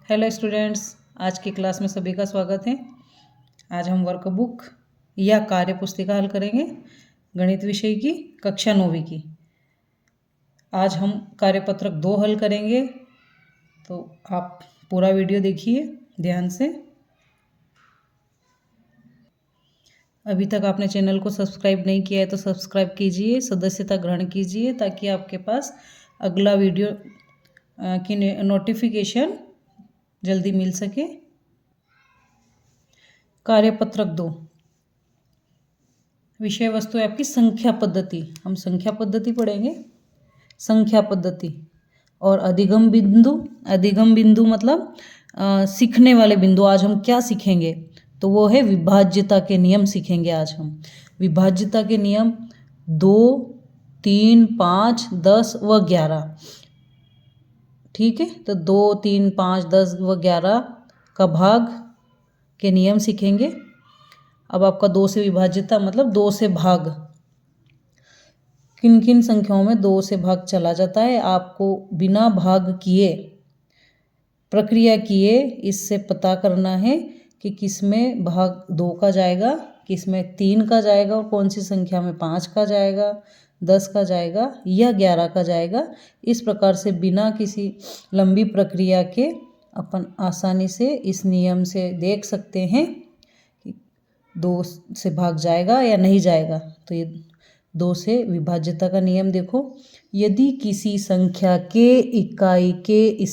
Hello students, आज की class में सभी का स्वागत है। आज हम वर्कबुक या कार्य पुस्तिका हल करेंगे गणित विषय की कक्षा 9वीं की। आज हम कार्यपत्रक 2 हल करेंगे, तो आप पूरा वीडियो देखिए ध्यान से। अभी तक आपने चैनल को सब्सक्राइब नहीं किया है तो सब्सक्राइब कीजिए, सदस्यता ग्रहण कीजिए ताकि आपके पास अगला वीडियो की नोटिफिकेशन जल्दी मिल सके। कार्यपत्रक 2 विषय वस्तु है आपकी संख्या पद्धति। हम संख्या पद्धति पढ़ेंगे, संख्या पद्धति और अधिगम बिंदु मतलब सीखने वाले बिंदु। आज हम क्या सीखेंगे तो वो है विभाज्यता के नियम सीखेंगे। आज हम विभाज्यता के नियम 2, 3, 5, 10 व 11। ठीक है, तो 2, 3, 5, 10 व 11 का भाग के नियम सीखेंगे। अब आपका 2 से विभाज्यता मतलब 2 से भाग, किन किन संख्याओं में 2 से भाग चला जाता है, आपको बिना भाग किए प्रक्रिया किए इससे पता करना है कि किस में भाग 2 का जाएगा, किस में 3 का जाएगा और कौन सी संख्या में 5 का जाएगा, 10 का जाएगा या 11 का जाएगा। इस प्रकार से बिना किसी लंबी प्रक्रिया के अपन आसानी से इस नियम से देख सकते हैं कि 2 से भाग जाएगा या नहीं जाएगा। तो ये 2 से विभाज्यता का नियम देखो। यदि किसी संख्या के इकाई के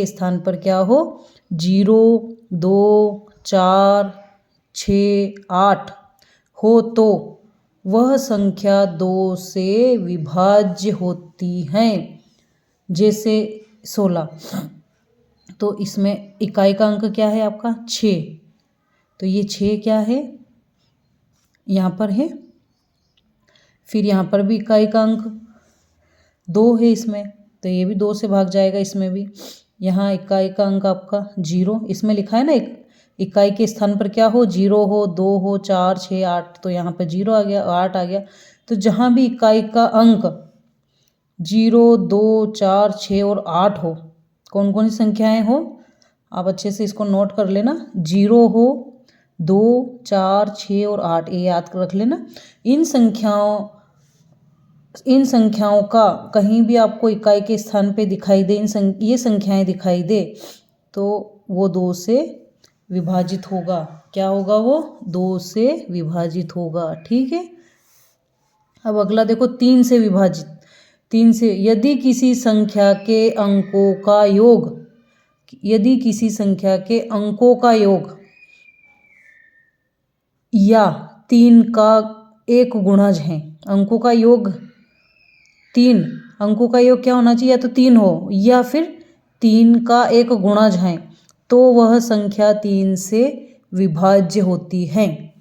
स्थान पर क्या हो 0, 2, 4, 6, 8 हो तो वह संख्या 2 से विभाज्य होती है। जैसे 16, तो इसमें इकाई का अंक क्या है आपका 6, तो ये 6 क्या है यहाँ पर है। फिर यहाँ पर भी इकाई का अंक 2 है इसमें, तो ये भी 2 से भाग जाएगा। इसमें भी यहाँ इकाई का अंक आपका 0, इसमें लिखा है ना इकाई के स्थान पर क्या हो 0 हो, 2 हो, 4, 6, 8, तो यहाँ पर 0 आ गया, 8 आ गया। तो जहाँ भी इकाई का अंक 0, 2, 4, 6 और 8 हो, कौन कौन सी संख्याएं हो आप अच्छे से इसको नोट कर लेना। 0 हो, 2, 4, 6 और 8, ये याद रख लेना। इन संख्याओं का कहीं भी आपको इकाई के स्थान पे दिखाई दे, ये संख्याएं दिखाई दे, तो वो 2 से विभाजित होगा। क्या होगा वो 2 से विभाजित होगा। ठीक है, अब अगला देखो 3 से विभाजित। 3 से यदि किसी संख्या के अंकों का योग या 3 का एक गुणज है, अंकों का योग 3, अंकों का योग क्या होना चाहिए, या तो 3 हो या फिर 3 का एक गुणज है, तो वह संख्या 3 से विभाज्य होती है।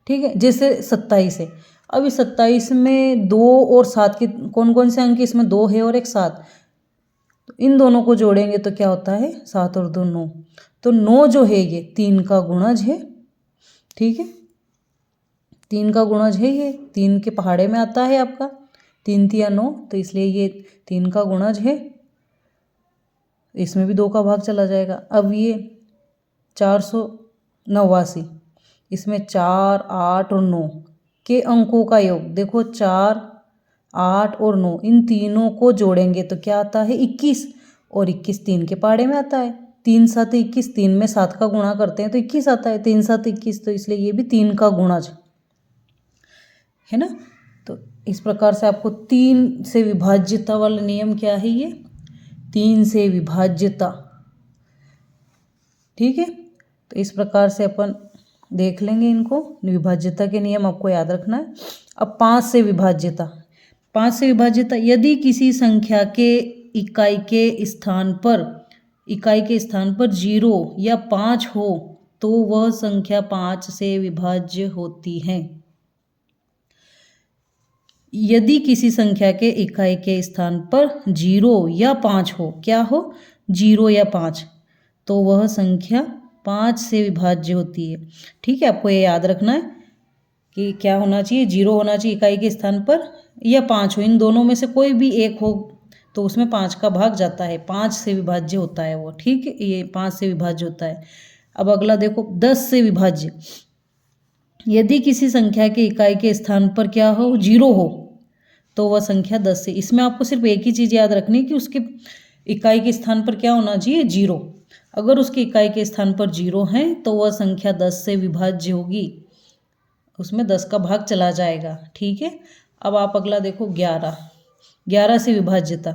ठीक है, जैसे 27 है। अब इस 27 में 2 और 7 के कौन कौन से अंक, इसमें 2 है और एक 7, तो इन दोनों को जोड़ेंगे तो क्या होता है 7 और 2 9, तो 9 जो है ये 3 का गुणज है। ठीक है, 3 का गुणज है, ये 3 के पहाड़े में आता है आपका 3 3 9, तो इसलिए ये 3 का गुणज है। इसमें भी 2 का भाग चला जाएगा। अब ये 489, इसमें 4, 8 और 9 के अंकों का योग देखो, 4, 8 और 9, इन तीनों को जोड़ेंगे तो क्या आता है 21, और 21 3 के पहाड़े में आता है। 3 7 21, 3 में 7 का गुणा करते हैं तो 21 आता है, 3 7 21, तो इसलिए ये भी 3 का गुणज है ना। तो इस प्रकार से आपको 3 से विभाज्यता वाला नियम क्या है, ये 3 से विभाज्यता। ठीक है, तो इस प्रकार से अपन देख लेंगे इनको। विभाज्यता के नियम आपको याद रखना है। अब 5 से विभाज्यता। 5 से विभाज्यता, यदि किसी संख्या के इकाई के स्थान पर 0 या 5 हो तो वह संख्या 5 से विभाज्य होती है। यदि किसी संख्या के इकाई के स्थान पर 0 या 5 हो, क्या हो 0 या 5, तो वह संख्या 5 से विभाज्य होती है। ठीक है, आपको ये याद रखना है कि क्या होना चाहिए, 0 होना चाहिए इकाई के स्थान पर, या 5 हो, इन दोनों में से कोई भी एक हो तो उसमें 5 का भाग जाता है, 5 से विभाज्य होता है वो, ठीक है, ये 5 से विभाज्य होता है। अब अगला देखो 10 से विभाज्य। यदि किसी संख्या के इकाई के स्थान पर क्या हो, 0 हो, तो वह संख्या 10 से। इसमें आपको सिर्फ एक ही चीज़ याद रखनी है कि उसके इकाई के स्थान पर क्या होना चाहिए, 0। अगर उसकी इकाई के स्थान पर 0 है तो वह संख्या 10 से विभाज्य होगी, उसमें 10 का भाग चला जाएगा, ठीक है। अब आप अगला देखो 11 से विभाज्यता।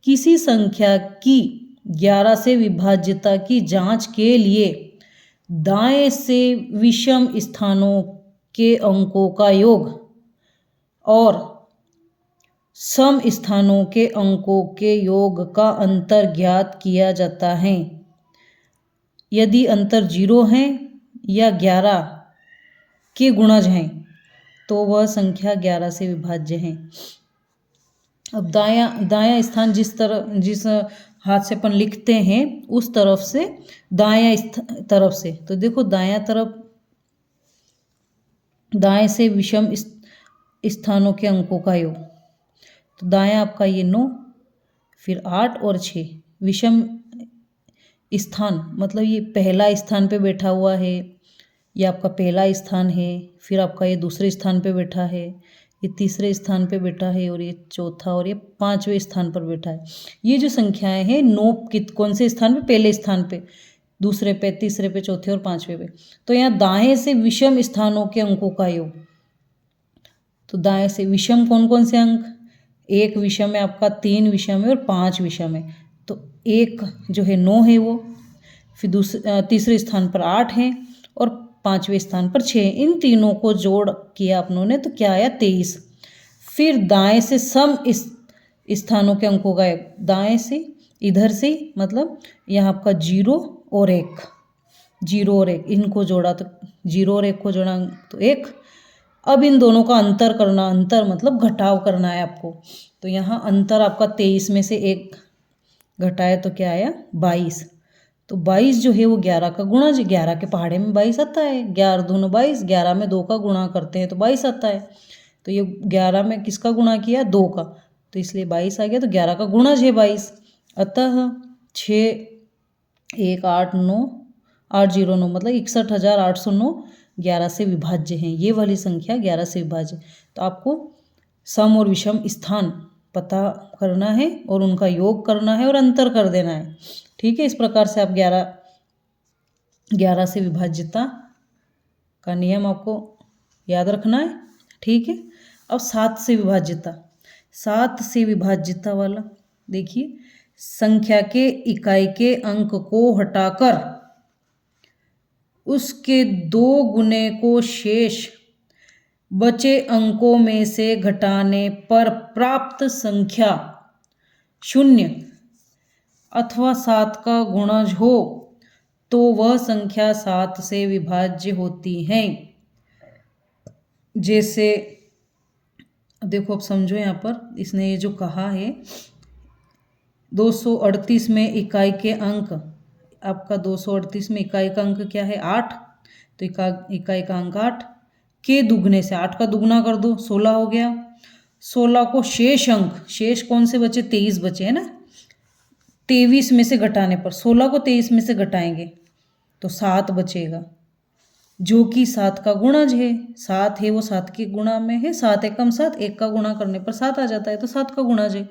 किसी संख्या की 11 से विभाज्यता की जांच के लिए दाएं से विषम स्थानों के अंकों का योग और सम स्थानों के अंकों के योग का अंतर ज्ञात किया जाता है। यदि अंतर 0 है या 11 के गुणज हैं तो वह संख्या 11 से विभाज्य है। अब दायां स्थान जिस हाथ से अपन लिखते हैं उस तरफ से दायां तरफ से, तो देखो दायां तरफ दाएं से विषम स्थानों के अंकों का योग, तो दायां आपका ये 9, फिर 8 और 6। विषम स्थान मतलब ये पहला स्थान पे बैठा हुआ है, ये आपका पहला स्थान है, फिर आपका ये दूसरे स्थान पे बैठा है, ये तीसरे स्थान पे बैठा है, और ये चौथा और ये 5वें स्थान पर बैठा है। ये जो संख्याएं हैं 9 कौन से स्थान पे, पहले स्थान पे, दूसरे पे, तीसरे पे, चौथे और 5वें पे। तो यहाँ दाएं से विषम स्थानों के अंकों का योग, तो दाएं से विषम कौन कौन से अंक, 1 विषम है आपका, 3 विषम है और 5 विषम है। तो 1 जो है 9 है वो, फिर तीसरे स्थान पर 8 है और 5वें स्थान पर 6। इन तीनों को जोड़ किया अपनों ने तो क्या आया, 23। फिर दाएं से सम इस स्थानों के अंकों का, दाएं से इधर से मतलब यहाँ आपका 0 और 1, 0 और 1 इनको जोड़ा तो 0 और 1 को जोड़ा तो 1। अब इन दोनों का अंतर करना, अंतर मतलब घटाव करना है आपको। तो यहाँ अंतर आपका 23 में से 1 घटाया तो क्या आया, 22। तो 22 जो है वो 11 का गुणा, जो 11 के पहाड़े में 22 आता है, 11 दूनी 22, 11 में 2 का गुणा करते हैं तो 22 आता है। तो ये 11 में किसका गुणा किया, 2 का, तो इसलिए 22 आ गया। तो 11 का गुणज है 22। अतः 6 1 8 9 809 मतलब 61,809 11 से विभाज्य हैं। ये वाली संख्या 11 से विभाज्य। तो आपको सम और विषम स्थान पता करना है और उनका योग करना है और अंतर कर देना है, ठीक है। इस प्रकार से आप 11 से विभाज्यता का नियम आपको याद रखना है, ठीक है। अब 7 से विभाज्यता। 7 से विभाज्यता वाला देखिए, संख्या के इकाई के अंक को हटाकर उसके 2 गुने को शेष बचे अंकों में से घटाने पर प्राप्त संख्या 0 अथवा 7 का गुणज हो तो वह संख्या 7 से विभाज्य होती है। जैसे देखो, अब समझो, यहाँ पर इसने ये जो कहा है 238 में इकाई के अंक, आपका 238 में इकाई का अंक क्या है, 8, तो इकाई का अंक 8 के दुगने से 8 का दुगना कर दो, 16 हो गया। 16 को शेष अंक, शेष कौन से बचे, 23 बचे है ना, 23 में से घटाने पर 16 को 23 में से घटाएंगे तो 7 बचेगा, जो कि 7 का गुणज है। 7 है वो 7 के गुणा में है, 7 एकम 7, 1 का गुणा करने पर 7 आ जाता है, तो 7 का गुणज है।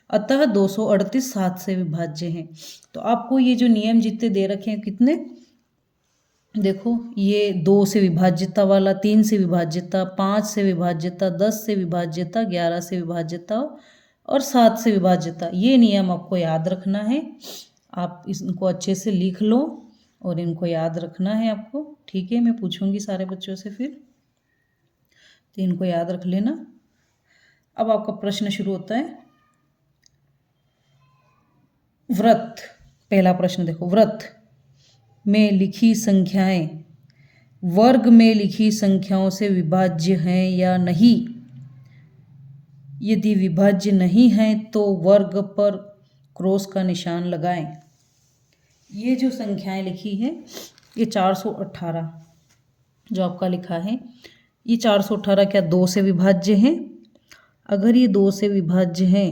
अतः 238 7 से विभाज्य है। तो आपको ये जो नियम जितने दे रखे हैं, कितने देखो, ये 2 से विभाज्यता वाला, 3 से विभाज्यता, 5 से विभाज्यता, 10 से विभाज्यता, 11 से विभाज्यता और 7 से विभाज्यता, ये नियम आपको याद रखना है। आप इनको अच्छे से लिख लो और इनको याद रखना है आपको, ठीक है। मैं पूछूंगी सारे बच्चों से फिर, तो इनको याद रख लेना। अब आपका प्रश्न शुरू होता है। वृत्त, पहला प्रश्न देखो, वृत्त में लिखी संख्याएं वर्ग में लिखी संख्याओं से विभाज्य हैं या नहीं। यदि विभाज्य नहीं है तो वर्ग पर क्रॉस का निशान लगाएं। ये जो संख्याएं लिखी है, ये 418 जो आपका लिखा है, ये 418 क्या 2 से विभाज्य हैं? अगर ये 2 से विभाज्य हैं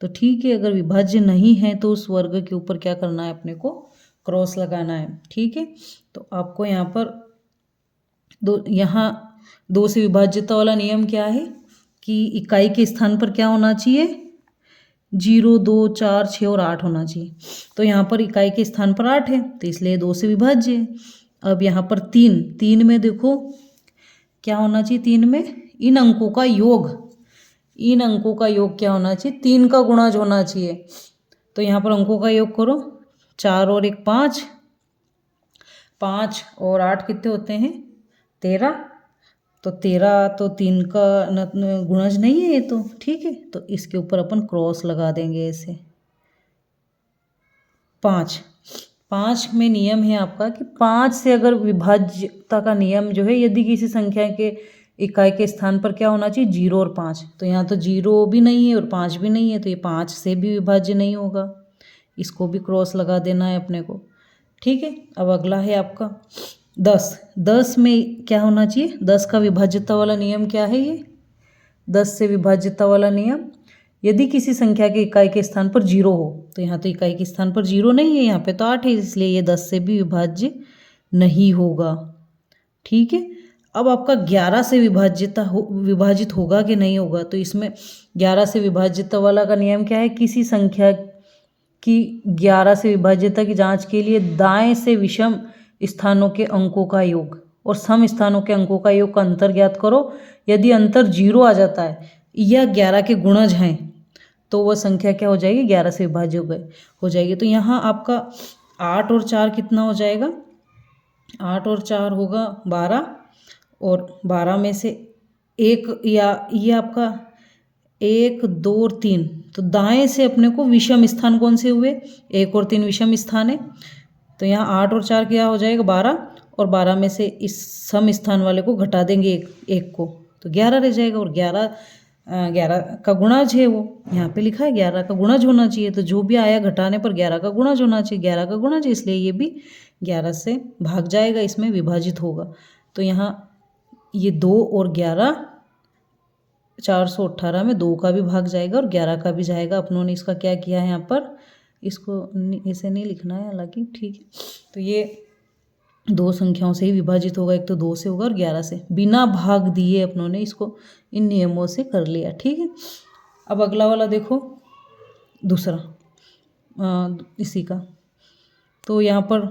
तो ठीक है, अगर विभाज्य नहीं है तो उस वर्ग के ऊपर क्या करना है, अपने को क्रॉस लगाना है। ठीक है, तो आपको यहाँ पर यहाँ 2 से विभाज्यता वाला नियम क्या है कि इकाई के स्थान पर क्या होना चाहिए, 0, 2, 4, 6 और 8 होना चाहिए। तो यहाँ पर इकाई के स्थान पर 8 है, तो इसलिए 2 से विभाज्य है। अब यहाँ पर 3 में देखो क्या होना चाहिए, 3 में इन अंकों का योग, इन अंकों का योग क्या होना चाहिए, 3 का गुणज होना चाहिए। तो यहाँ पर अंकों का योग करो, 4 और 1 5, 5 और 8 कितने होते हैं, 13। तो 13 तो 3 का गुणज नहीं है ये तो, ठीक है। तो इसके ऊपर अपन क्रॉस लगा देंगे ऐसे। 5 में नियम है आपका कि 5 से अगर विभाज्यता का नियम जो है, यदि किसी संख्या के इकाई के स्थान पर क्या होना चाहिए, 0 और 5। तो यहाँ तो 0 भी नहीं है और 5 भी नहीं है, तो ये 5 से भी विभाज्य नहीं होगा, इसको भी क्रॉस लगा देना है अपने को। ठीक है, अब अगला है आपका 10 में क्या होना चाहिए, 10 का विभाज्यता वाला नियम क्या है, ये 10 से विभाज्यता वाला नियम, यदि किसी संख्या के इकाई के स्थान पर 0 हो, तो यहाँ तो इकाई के स्थान पर 0 नहीं है, यहाँ पे तो 8 है, इसलिए ये 10 से भी विभाज्य नहीं होगा। ठीक है, अब आपका 11 से विभाजित होगा कि नहीं होगा, तो इसमें 11 से विभाज्यता वाला का नियम क्या है, किसी संख्या की 11 से विभाज्यता की जांच के लिए दाएं से विषम स्थानों के अंकों का योग और सम स्थानों के अंकों का योग का अंतर ज्ञात करो। यदि अंतर 0 आ जाता है या 11 के गुणज हैं, तो वह संख्या क्या हो जाएगी, 11 से विभाज्य हो जाएगी। तो यहाँ आपका 8 और 4 कितना हो जाएगा, 8 और 4 होगा 12, और 12 में से एक, या ये आपका 1, 2 और 3, तो दाएं से अपने को विषम स्थान कौन से हुए, 1 और 3 विषम स्थान है। तो यहाँ 8 और 4 क्या हो जाएगा, 12, और 12 में से इस सम स्थान वाले को घटा देंगे एक को, तो 11 रह जाएगा। और 11 का गुणज है, वो यहाँ पे लिखा है 11 का गुणज होना चाहिए, तो जो भी आया घटाने पर 11 का गुणज होना चाहिए, 11 का गुणज है, इसलिए ये भी 11 से भाग जाएगा, इसमें विभाजित होगा। तो यहाँ ये 2 और 11, 418 में 2 का भी भाग जाएगा और 11 का भी जाएगा। अपनों ने इसका क्या किया है, यहाँ पर इसको ऐसे नहीं लिखना है हालांकि, ठीक है। तो ये 2 संख्याओं से ही विभाजित होगा, एक तो 2 से होगा और 11 से, बिना भाग दिए अपनों ने इसको इन नियमों से कर लिया। ठीक है, अब अगला वाला देखो, दूसरा इसी का, तो यहाँ पर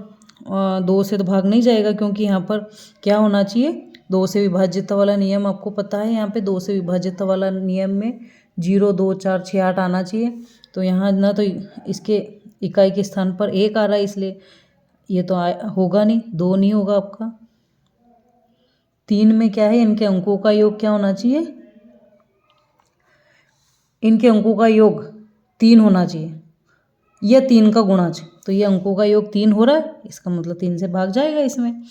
2 से तो भाग नहीं जाएगा, क्योंकि यहाँ पर क्या होना चाहिए, 2 से विभाज्यता वाला नियम आपको पता है, यहाँ पे 2 से विभाज्यता वाला नियम में 0, 2, 4, 6, 8 आना चाहिए। तो यहाँ ना तो इसके इकाई के स्थान पर 1 आ रहा है, इसलिए ये तो होगा नहीं, 2 नहीं होगा आपका। 3 में क्या है, इनके अंकों का योग क्या होना चाहिए, इनके अंकों का योग 3 होना चाहिए, या 3 का गुणज। तो ये अंकों का योग 3 हो रहा है, इसका मतलब 3 से भाग जाएगा इसमें।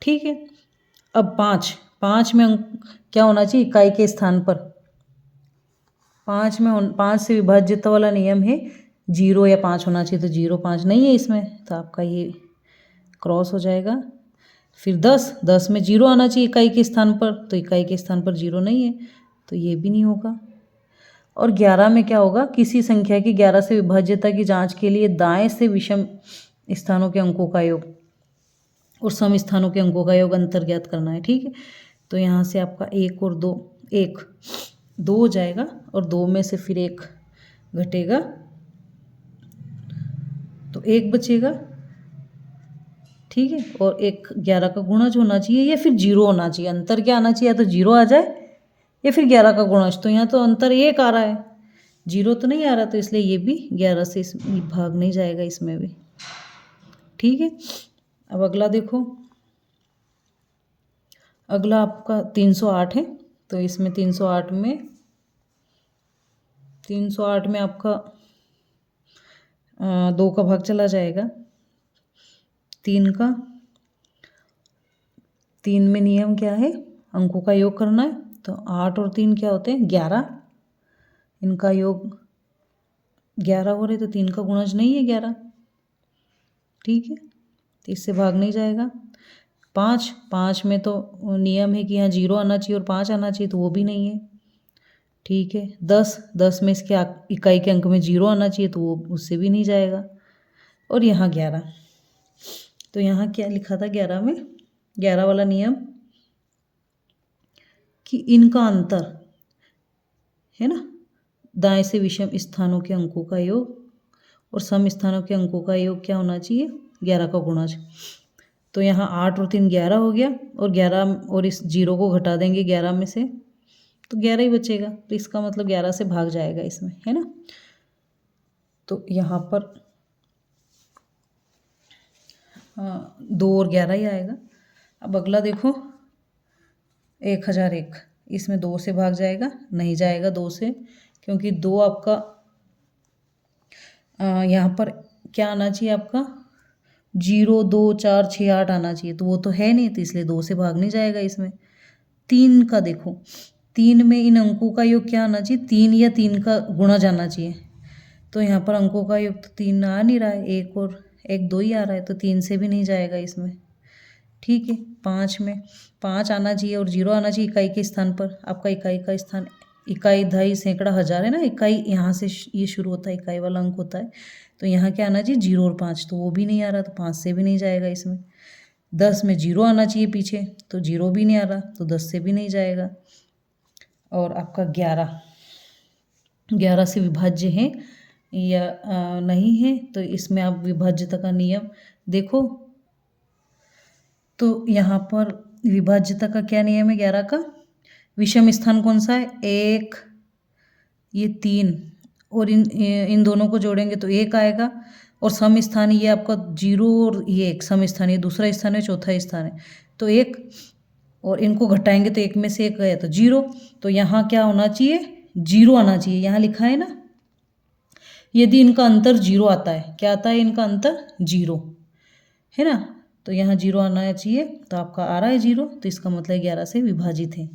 ठीक है, अब 5 में अंक क्या होना चाहिए, इकाई के स्थान पर 5 से विभाज्यता वाला नियम है 0 या 5 होना चाहिए, तो 0, 5 नहीं है इसमें, तो आपका ये क्रॉस हो जाएगा। फिर 10 में 0 आना चाहिए इकाई के स्थान पर, तो इकाई के स्थान पर 0 नहीं है, तो ये भी नहीं होगा। और 11 में क्या होगा, किसी संख्या की 11 से विभाज्यता की जांच के लिए दाएं से विषम स्थानों के अंकों का योग और सम स्थानों के अंकों का योग अंतर ज्ञात करना है। ठीक है, तो यहाँ से आपका 1 और 2, 2 हो जाएगा, और 2 में से फिर 1 घटेगा, तो 1 बचेगा। ठीक है, और 11 का गुणज होना चाहिए, या फिर 0 होना चाहिए, अंतर क्या आना चाहिए, या तो 0 आ जाए या फिर 11 का गुणज। तो यहाँ तो अंतर 1 आ रहा है, 0 तो नहीं आ रहा, तो इसलिए ये भी 11 से भाग नहीं जाएगा इसमें भी। ठीक है, अब अगला देखो, अगला आपका 308 है, तो इसमें 308 में आपका 2 का भाग चला जाएगा, 3 का। 3 में नियम क्या है, अंकों का योग करना है, तो 8 और 3 क्या होते हैं, 11, इनका योग 11 हो रहे, तो 3 का गुणज नहीं है 11। ठीक है, तो इससे भाग नहीं जाएगा। 5 में तो नियम है कि यहाँ 0 आना चाहिए और 5 आना चाहिए, तो वो भी नहीं है। ठीक है। 10 में इसके इकाई के अंक में 0 आना चाहिए, तो वो उससे भी नहीं जाएगा। और यहाँ 11, तो यहाँ क्या लिखा था 11 में, 11 वाला नियम कि इनका अंतर है ना, दाएं से विषम स्थानों के अंकों का योग और सम स्थानों के अंकों का योग क्या होना चाहिए, 11 का गुणज। तो यहाँ 8 और 3 11 हो गया, और 11 और इस 0 को घटा देंगे 11 में से, तो 11 ही बचेगा। तो इसका मतलब 11 से भाग जाएगा इसमें, है ना। तो यहाँ पर 2 और 11 ही आएगा। अब अगला देखो 1001, इसमें 2 से भाग जाएगा, नहीं जाएगा 2 से, क्योंकि 2 आपका यहाँ पर क्या आना चाहिए आपका 0 2 4 6 8 आना चाहिए, तो वो तो है नहीं, तो इसलिए 2 से भाग नहीं जाएगा इसमें। 3 का देखो, 3 में इन अंकों का योग क्या आना चाहिए, 3 या 3 का गुणा जाना चाहिए। तो यहाँ पर अंकों का योग तो 3 आ नहीं रहा है, 1 और 1 2 ही आ रहा है, तो 3 से भी नहीं जाएगा इसमें। ठीक है। 5 में 5 आना चाहिए और 0 आना चाहिए इकाई के स्थान पर। आपका इकाई का स्थान इकाई, दहाई, सैकड़ा, हज़ार है ना, इकाई यहाँ से ये शुरू होता है, इकाई वाला अंक होता है। तो यहाँ क्या आना चाहिए 0 और 5, तो वो भी नहीं आ रहा, तो 5 से भी नहीं जाएगा इसमें। 10 में 0 आना चाहिए पीछे, तो 0 भी नहीं आ रहा, तो 10 से भी नहीं जाएगा। और आपका 11 से विभाज्य है या नहीं है, तो इसमें आप विभाज्यता का नियम देखो। तो यहाँ पर विभाज्यता का क्या नियम है 11 का, विषम स्थान कौन सा है, 1, ये 3, और इन दोनों को जोड़ेंगे तो 1 आएगा। और सम स्थान ये आपका 0 और ये 1 सम स्थान, ये दूसरा स्थान है, चौथा स्थान है, तो 1, और इनको घटाएंगे तो 1 में से 1 गया तो 0। तो यहाँ क्या होना चाहिए 0 आना चाहिए, यहाँ लिखा है ना, यदि इनका अंतर 0 आता है, क्या आता है इनका अंतर 0 है ना, तो यहाँ 0 आना चाहिए, तो आपका आ रहा है 0, तो इसका मतलब 11 से विभाजित है।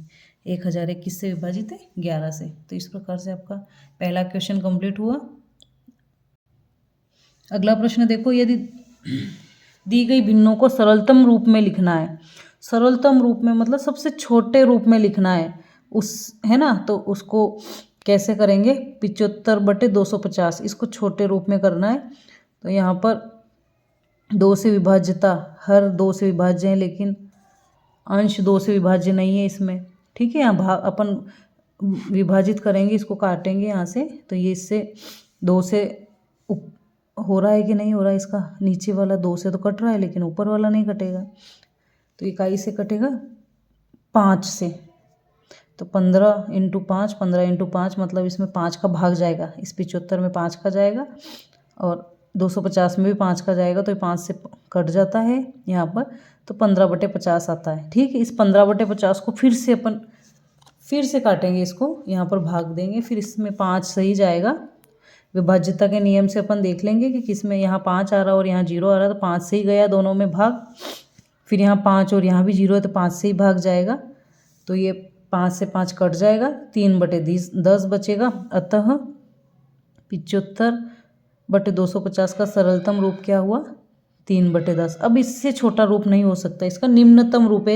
1001 किससे विभाजित है, 11 से। तो इस प्रकार से आपका पहला क्वेश्चन कंप्लीट हुआ। अगला प्रश्न देखो, यदि दी गई भिन्नों को सरलतम रूप में लिखना है, सरलतम रूप में मतलब सबसे छोटे रूप में लिखना है उस, है ना, तो उसको कैसे करेंगे, 75/250, इसको छोटे रूप में करना है। तो यहाँ पर 2 से विभाज्यता, हर 2 से विभाज्य है, लेकिन अंश 2 से विभाज्य नहीं है इसमें। ठीक है, यहाँ भाग अपन विभाजित करेंगे, इसको काटेंगे यहाँ से, तो ये इससे 2 से हो रहा है कि नहीं हो रहा है, इसका नीचे वाला 2 से तो कट रहा है, लेकिन ऊपर वाला नहीं कटेगा, तो इकाई से कटेगा 5 से। तो 15 × 5, 15 × 5 मतलब इसमें 5 का भाग जाएगा, इस 75 में 5 का जाएगा, और 250 में भी 5 का जाएगा, तो 5 से कट जाता है यहाँ पर, तो 15/50 आता है। ठीक है, इस 15/50 को फिर से काटेंगे, इसको यहाँ पर भाग देंगे, फिर इसमें 5 सही जाएगा। विभाज्यता के नियम से अपन देख लेंगे कि किस में यहाँ 5 आ रहा है और यहाँ 0 आ रहा है, तो 5 से ही गया दोनों में भाग। फिर यहाँ 5 और यहाँ भी 0 है, तो 5 से ही भाग जाएगा, तो ये 5 से 5 कट जाएगा, 3/10 बचेगा। अतः 75/250 का सरलतम रूप क्या हुआ, 3/10। अब इससे छोटा रूप नहीं हो सकता, इसका निम्नतम रूप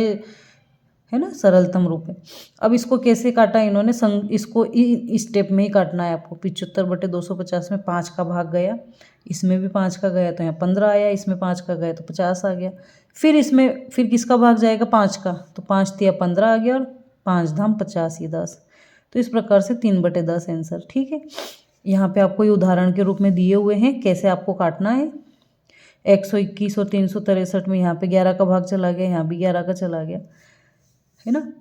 है ना, सरलतम रूप है। अब इसको कैसे काटा इन्होंने, इसको इस स्टेप में ही काटना है आपको। 75/250 में 5 का भाग गया, इसमें भी 5 का गया, तो यहाँ 15 आया, इसमें 5 का गया तो 50 आ गया। फिर इसमें फिर किसका भाग जाएगा, 5 का, तो 5 तिया 15 आ गया, और 5 धाम 50, ये 10। तो इस प्रकार से 3/10 आंसर। ठीक है, यहाँ पे आपको ये उदाहरण के रूप में दिए हुए हैं कैसे आपको काटना है। 121 और 363 में यहाँ पे 11 का भाग चला गया, यहाँ भी 11 का चला गया, है ना,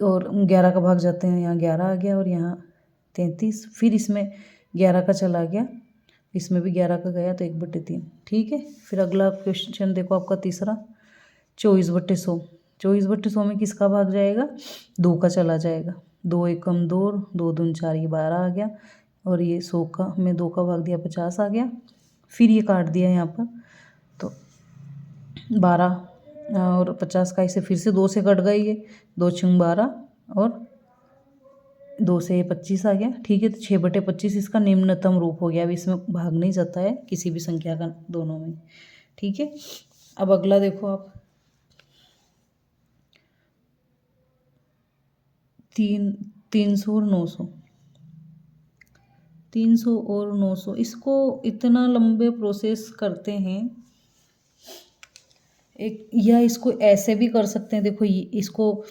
और 11 का भाग जाते हैं, यहाँ 11 आ गया, और यहाँ 33, फिर इसमें 11 का चला गया, इसमें भी 11 का गया, तो 1/3। ठीक है, फिर अगला क्वेश्चन देखो आपका तीसरा, 24/100। 24/100 में किसका भाग जाएगा, 2 का चला जाएगा, 2 एकम 2, 2 दूनी 4, ये 12 आ गया, और ये 100 का में 2 का भाग दिया 50 आ गया। फिर ये काट दिया यहाँ पर, तो 12 और 50 का इसे फिर से 2 से कट गई, ये 2 × 12 और 2 से 25 आ गया। ठीक है, तो 6/25 इसका निम्नतम रूप हो गया। अब इसमें भाग नहीं जाता है किसी भी संख्या का, दोनों में। ठीक है, अब अगला देखो आप, 3 300 और 900, 300 और 900, इसको इतना लंबे प्रोसेस करते हैं। एक या इसको ऐसे भी कर सकते हैं, देखो इसको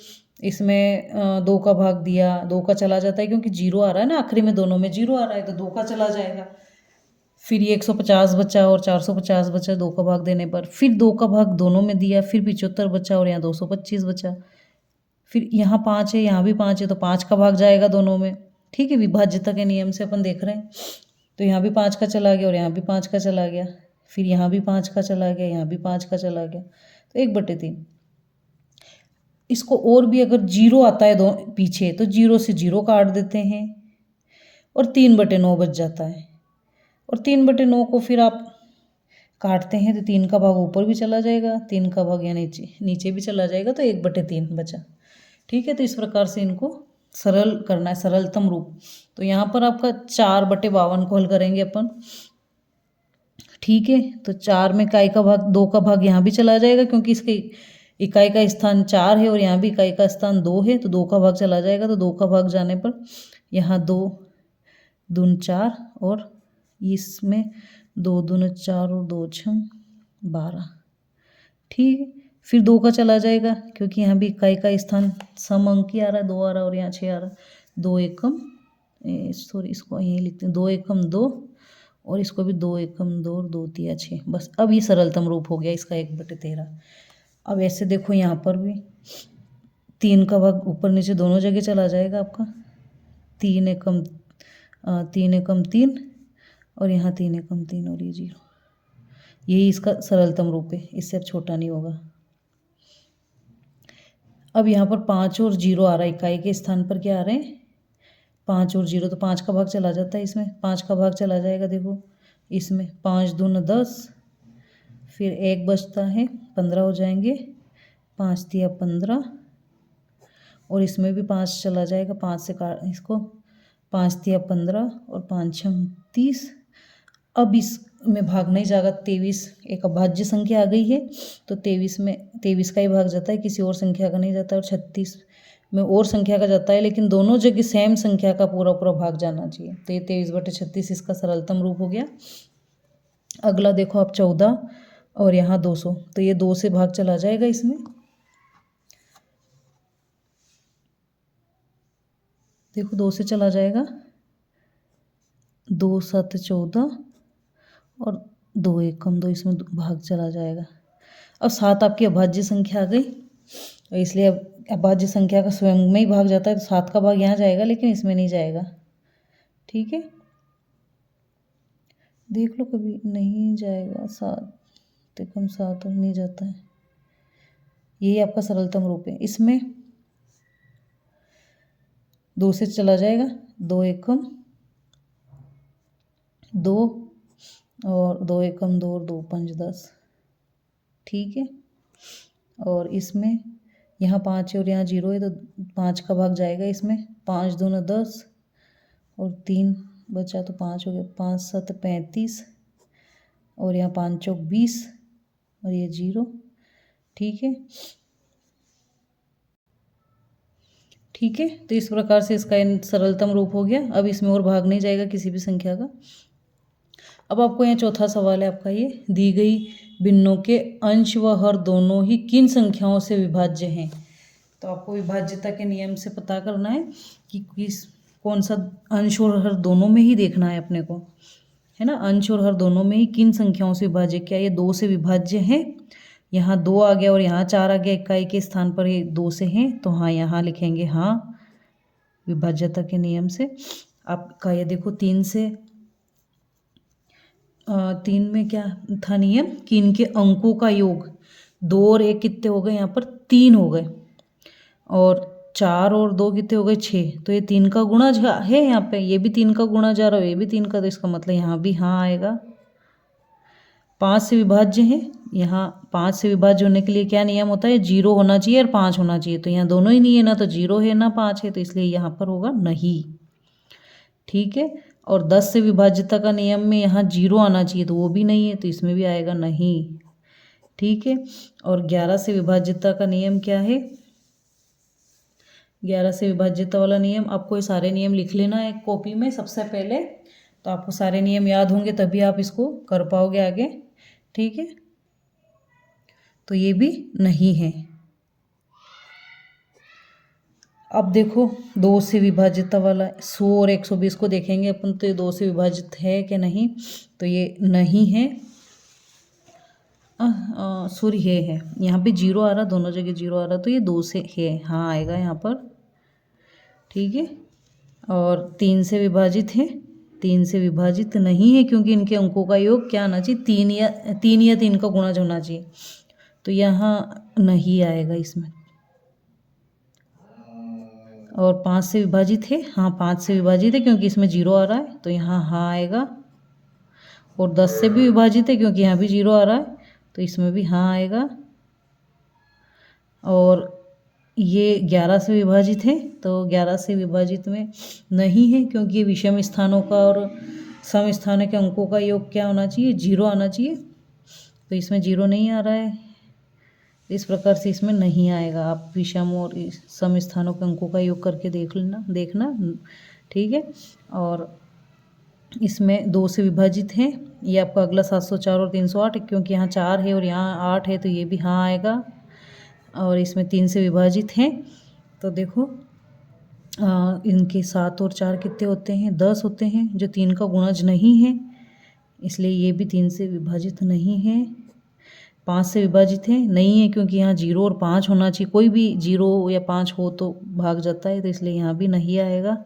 इसमें 2 का भाग दिया, 2 का चला जाता है क्योंकि 0 आ रहा है ना, आखिरी में दोनों में 0 आ रहा है तो 2 का चला जाएगा। फिर ये 150 बचा और 450 बचा 2 का भाग देने पर, फिर 2 का भाग दोनों में दिया, फिर 75 बचा और यहाँ 225 बचा। फिर यहाँ 5 है, यहाँ भी 5 है तो 5 का भाग जाएगा दोनों में। ठीक है, विभाज्यता के नियम से अपन देख रहे हैं। तो यहाँ भी 5 का चला गया और यहाँ भी 5 का चला गया, फिर यहाँ भी 5 का चला गया, यहाँ भी 5 का चला गया, तो 1/3। इसको और भी अगर 0 आता है दो पीछे तो 0 से 0 काट देते हैं और 3/9 बच जाता है। और 3/9 को फिर आप काटते हैं तो 3 का भाग ऊपर भी चला जाएगा, 3 का भाग यहाँ नीचे भी चला जाएगा, तो 1/3 बचा। ठीक है, तो इस प्रकार से इनको सरल करना है, सरलतम रूप। तो यहाँ पर आपका 4/52 को हल करेंगे अपन। ठीक है, तो 4 में इकाई का भाग 2 का भाग यहाँ भी चला जाएगा क्योंकि इसके इकाई का स्थान 4 है और यहाँ भी इकाई का स्थान 2 है, तो 2 का भाग चला जाएगा। तो 2 का भाग जाने पर यहाँ 2 दून 4 और इसमें 2 दून 4 और 2 छंग 12। ठीक है, फिर 2 का चला जाएगा क्योंकि यहाँ भी इकाई का स्थान सम अंकी आ रहा है, 2 आ रहा है और यहाँ 6 आ रहा है। 2 एकम सॉरी इसको यहीं लिखते हैं, 2 एकम 2 और इसको भी 2 एकम 2 और 2 तिया 6। बस अब ये सरलतम रूप हो गया इसका 1/13। अब ऐसे देखो यहाँ पर भी 3 का भाग ऊपर नीचे दोनों जगह चला जाएगा आपका, 3 एकम 3 और यहाँ 3 एकम 3 और ये 0। यही इसका सरलतम रूप है, इससे अब छोटा नहीं होगा। अब यहाँ पर 5 और 0 आ रहा है, इकाई के स्थान पर क्या आ रहे हैं 5 और 0, तो 5 का भाग चला जाता है इसमें, 5 का भाग चला जाएगा। देखो इसमें 5 दून 10, फिर 1 बचता है 15 हो जाएंगे, 5 तिया 15 और इसमें भी 5 चला जाएगा, 5 से काट इसको, 5 तिया 15 और 5 छंग 30। अब इसमें भाग नहीं जाएगा, 23 एक अभाज्य संख्या आ गई है तो 23 में 23 का ही भाग जाता है, किसी और संख्या का नहीं जाता। और 36 में और संख्या का जाता है, लेकिन दोनों जगह सेम संख्या का पूरा पूरा भाग जाना चाहिए। तो ये 23/36 इसका सरलतम रूप हो गया। अगला देखो आप 14 और यहाँ 200, तो ये 2 से भाग चला जाएगा इसमें। देखो 2 से चला जाएगा, 2 7 14 और 2 एकम 2, इसमें भाग चला जाएगा। अब 7 आपकी अभाज्य संख्या आ गई, इसलिए अब अभाज्य संख्या का स्वयं में ही भाग जाता है, तो 7 का भाग यहाँ जाएगा लेकिन इसमें नहीं जाएगा। ठीक है, देख लो कभी नहीं जाएगा, 7 एकम 7 और नहीं जाता है। यही आपका सरलतम रूप है। इसमें 2 से चला जाएगा, 2 एकम 2 और 2 एकम 2 और 2 पंच 10। ठीक है, और इसमें यहाँ 5 है और यहाँ 0 है तो 5 का भाग जाएगा इसमें, 5 दूना 10 और 3 बचा तो 5 हो गया, 5 7 35 और यहाँ 5 चौक 20 और ये 0। ठीक है, ठीक है, तो इस प्रकार से इसका सरलतम रूप हो गया। अब इसमें और भाग नहीं जाएगा किसी भी संख्या का। अब आपको यहाँ चौथा सवाल है आपका, ये दी गई भिन्नों के अंश व हर दोनों ही किन संख्याओं से विभाज्य हैं। तो आपको विभाज्यता के नियम से पता करना है कि कौन सा अंश और हर दोनों में ही देखना है अपने को, है ना। अंश और हर दोनों में ही किन संख्याओं से विभाज्य, क्या ये 2 से विभाज्य है। यहाँ 2 आ गया और यहाँ 4 आ गया, इकाई के स्थान पर ये 2 से हैं, तो हाँ यहाँ लिखेंगे हाँ विभाज्यता के नियम से। आपका ये देखो 3 से 3 में क्या था नियम कि इनके अंकों का योग 2 और 1 कितने हो गए, यहाँ पर 3 हो गए, और 4 और 2 कितने हो गए 6। तो ये 3 का गुणा है यहाँ पे, ये भी 3 का गुणा जा रहा है, ये भी 3 का, तो इसका मतलब यहाँ भी हाँ आएगा। 5 से विभाज्य है, यहाँ 5 से विभाज्य होने के लिए क्या नियम होता है, 0 होना चाहिए और 5 होना चाहिए। तो यहाँ दोनों ही नहीं है, ना तो 0 है ना 5 है, तो इसलिए यहाँ पर होगा नहीं। ठीक है, और 10 से विभाज्यता का नियम में यहाँ 0 आना चाहिए, तो वो भी नहीं है, तो इसमें भी आएगा नहीं। ठीक है, और 11 से विभाज्यता का नियम क्या है, 11 से विभाज्यता वाला नियम, आपको ये सारे नियम लिख लेना है एक कॉपी में सबसे पहले, तो आपको सारे नियम याद होंगे तभी आप इसको कर पाओगे आगे। ठीक है, तो ये भी नहीं है। अब देखो 2 से विभाज्यता वाला 100 और 120 को देखेंगे अपन, तो ये 2 से विभाजित है कि नहीं, तो ये नहीं है। सॉरी है यहाँ पे 0 आ रहा, दोनों जगह 0 आ रहा, तो ये 2 से है, हाँ आएगा यहाँ पर। ठीक है, और 3 से विभाजित है, 3 से विभाजित नहीं है क्योंकि इनके अंकों का योग क्या आना चाहिए, 3 या 3 का गुणज होना चाहिए, तो यहाँ नहीं आएगा इसमें। और 5 से विभाजित है, हाँ 5 से विभाजित है क्योंकि इसमें 0 आ रहा है, तो यहाँ हाँ आएगा। और 10 से भी विभाजित है क्योंकि यहाँ भी 0 आ रहा है, तो इसमें भी हाँ आएगा। और ये 11 से विभाजित है, तो 11 से विभाजित में नहीं है क्योंकि ये विषम स्थानों का और सम स्थानों के अंकों का योग क्या होना चाहिए, 0 आना चाहिए, तो इसमें 0 नहीं आ रहा है, इस प्रकार से इसमें नहीं आएगा। आप विषम और सम स्थानों के अंकों का योग करके देखना। ठीक है, और इसमें 2 से विभाजित है, ये आपका अगला 704 और 308 क्योंकि यहाँ 4 है और यहाँ 8 है, तो ये भी हाँ आएगा। और इसमें 3 से विभाजित है, तो देखो इनके 7 और 4 कितने होते हैं, 10 होते हैं, जो 3 का गुणज नहीं है, इसलिए ये भी 3 से विभाजित नहीं है। 5 से विभाजित है, नहीं है क्योंकि यहाँ 0 और 5 होना चाहिए, कोई भी 0 या 5 हो तो भाग जाता है, तो इसलिए यहाँ भी नहीं आएगा।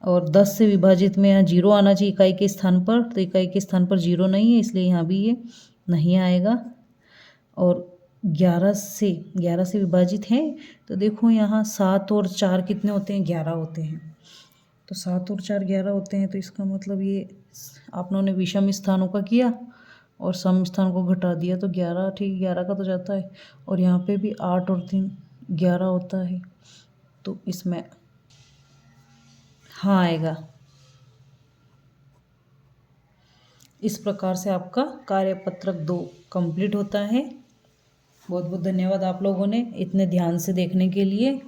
और 10 से विभाजित में यहाँ 0 आना चाहिए इकाई के स्थान पर, तो इकाई के स्थान पर 0 नहीं है, इसलिए यहाँ भी ये नहीं आएगा। और 11 से विभाजित है, तो देखो यहाँ 7 और 4 कितने होते हैं, 11 होते हैं, तो 7 और 4 11 होते हैं, तो इसका मतलब ये आप लोगों ने विषम स्थानों का किया और सम स्थान को घटा दिया, तो 11, ठीक 11 का तो जाता है, और यहाँ पे भी 8 और 3 11 होता है, तो इसमें हाँ आएगा। इस प्रकार से आपका कार्यपत्रक 2 कंप्लीट होता है। बहुत बहुत धन्यवाद आप लोगों ने इतने ध्यान से देखने के लिए।